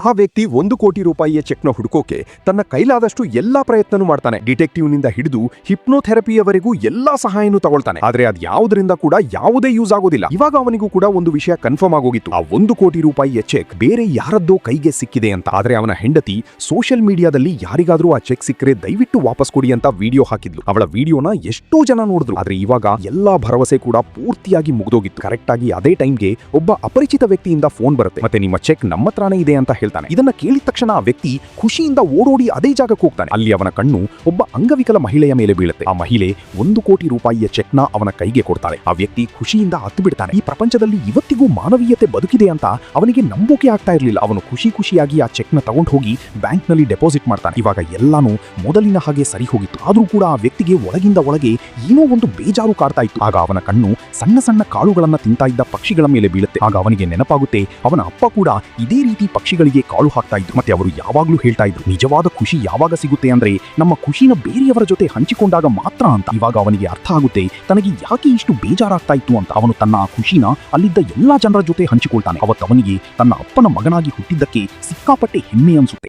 ಆ ವ್ಯಕ್ತಿ 1 ಕೋಟಿ ರೂಪಾಯಿಯ ಚೆಕ್ನ ಹುಡುಕೋಕೆ ತನ್ನ ಕೈಲಾದಷ್ಟು ಎಲ್ಲಾ ಪ್ರಯತ್ನನೂ ಮಾಡ್ತಾನೆ. ಡಿಟೆಕ್ಟಿವ್ನಿಂದ ಹಿಡಿದು ಹಿಪ್ನೋಥೆರಪಿಯವರೆಗೂ ಎಲ್ಲಾ ಸಹಾಯನೂ ತಗೊಳ್ತಾನೆ. ಆದ್ರೆ ಅದು ಯಾವುದರಿಂದ ಕೂಡ ಯಾವುದೇ ಯೂಸ್ ಆಗೋದಿಲ್ಲ. ಇವಾಗ ಅವನಿಗೂ ಕೂಡ ಒಂದು ವಿಷಯ ಕನ್ಫರ್ಮ್ ಆಗೋಗಿತ್ತು. ಆ 1 ಕೋಟಿ ರೂಪಾಯಿಯ ಚೆಕ್ ಬೇರೆ ಯಾರದ್ದೋ ಕೈಗೆ ಸಿಕ್ಕಿದೆ ಅಂತ. ಆದ್ರೆ ಅವನ ಹೆಂಡತಿ ಸೋಷಿಯಲ್ ಮೀಡಿಯಾದಲ್ಲಿ ಯಾರಿಗಾದ್ರೂ ಆ ಚೆಕ್ ಸಿಕ್ಕರೆ ದಯವಿಟ್ಟು ವಾಪಸ್ ಕೊಡಿ ಅಂತ ವಿಡಿಯೋ ಹಾಕಿದ್ಲು. ಅವಳ ವಿಡಿಯೋನ ಎಷ್ಟೋ ಜನ ನೋಡಿದ್ರು. ಆದ್ರೆ ಇವಾಗ ಎಲ್ಲಾ ಭರವಸೆ ಕೂಡ ಪೂರ್ತಿಯಾಗಿ ಮುಗ್ದೋಗಿತ್ತು. ಕರೆಕ್ಟ್ ಆಗಿ ಅದೇ ಟೈಮ್ಗೆ ಒಬ್ಬ ಅಪರಿಚಿತ ವ್ಯಕ್ತಿಯಿಂದ ಫೋನ್ ಬರುತ್ತೆ. ಮತ್ತೆ ನಿಮ್ಮ ಚೆಕ್ ನಮ್ಮ ಹತ್ರನೇ ಇದೆ ಅಂತ ಹೇಳ್ತಾನೆ. ಇದನ್ನ ಕೇಳಿದ ತಕ್ಷಣ ಆ ವ್ಯಕ್ತಿ ಖುಷಿಯಿಂದ ಓಡೋಡಿ ಅದೇ ಜಾಗಕ್ಕೆ ಹೋಗ್ತಾನೆ. ಅಲ್ಲಿ ಅವನ ಕಣ್ಣು ಒಬ್ಬ ಅಂಗವಿಕಲ ಮಹಿಳೆಯ ಮೇಲೆ ಬೀಳುತ್ತೆ. ಆ ಮಹಿಳೆ 1 ಕೋಟಿ ರೂಪಾಯಿಯ ಚೆಕ್ ನ ಅವನ ಕೈಗೆ ಕೊಡ್ತಾಳೆ. ಆ ವ್ಯಕ್ತಿ ಖುಷಿಯಿಂದ ಹತ್ತು ಬಿಡ್ತಾನೆ. ಈ ಪ್ರಪಂಚದಲ್ಲಿ ಇವತ್ತಿಗೂ ಮಾನವೀಯತೆ ಬದುಕಿದೆ ಅಂತ ಅವನಿಗೆ ನಂಬೋಕೆ ಆಗ್ತಾ ಇರಲಿಲ್ಲ. ಅವನು ಖುಷಿಯಾಗಿ ಆ ಚೆಕ್ ನ ತಗೊಂಡು ಹೋಗಿ ಬ್ಯಾಂಕ್ ನಲ್ಲಿ ಡೆಪಾಸಿಟ್ ಮಾಡ್ತಾನೆ. ಇವಾಗ ಎಲ್ಲಾನು ಮೊದಲಿನ ಹಾಗೆ ಸರಿ ಹೋಗಿತ್ತು. ಆದ್ರೂ ಕೂಡ ಆ ವ್ಯಕ್ತಿಗೆ ಒಳಗಿಂದ ಒಳಗೆ ಏನೋ ಒಂದು ಬೇಜಾರು ಕಾಡ್ತಾ ಇತ್ತು. ಆಗ ಅವನ ಕಣ್ಣು ಸಣ್ಣ ಸಣ್ಣ ಕಾಳುಗಳನ್ನ ತಿಂತಾ ಇದ್ದ ಪಕ್ಷಿಗಳ ಮೇಲೆ ಬೀಳುತ್ತೆ. ಆಗ ಅವನಿಗೆ ನೆನಪಾಗುತ್ತೆ, ಅವನ ಅಪ್ಪ ಕೂಡ ಇದೇ ರೀತಿ ಪಕ್ಷಿಗಳಿಗೆ ಕಾಳು ಹಾಕ್ತಾ ಇದ್ರು. ಮತ್ತೆ ಅವರು ಯಾವಾಗ್ಲೂ ಹೇಳ್ತಾ ಇದ್ರು, ನಿಜವಾದ ಖುಷಿ ಯಾವಾಗ ಸಿಗುತ್ತೆ ಅಂದ್ರೆ ನಮ್ಮ ಖುಷಿನ ಬೇರೆಯವರ ಜೊತೆ ಹಂಚಿಕೊಂಡಾಗ ಮಾತ್ರ ಅಂತ. ಇವಾಗ ಅವನಿಗೆ ಅರ್ಥ ಆಗುತ್ತೆ ತನಗೆ ಯಾಕೆ ಇಷ್ಟು ಬೇಜಾರಾಗ್ತಾ ಇತ್ತು ಅಂತ. ಅವನು ತನ್ನ ಆ ಖುಷಿನ ಅಲ್ಲಿದ್ದ ಎಲ್ಲಾ ಜನರ ಜೊತೆ ಹಂಚಿಕೊಳ್ತಾನೆ. ಅವತ್ತು ಅವನಿಗೆ ತನ್ನ ಅಪ್ಪನ ಮಗನಾಗಿ ಹುಟ್ಟಿದ್ದಕ್ಕೆ ಸಿಕ್ಕಾಪಟ್ಟೆ ಹೆಮ್ಮೆ ಅನ್ಸುತ್ತೆ.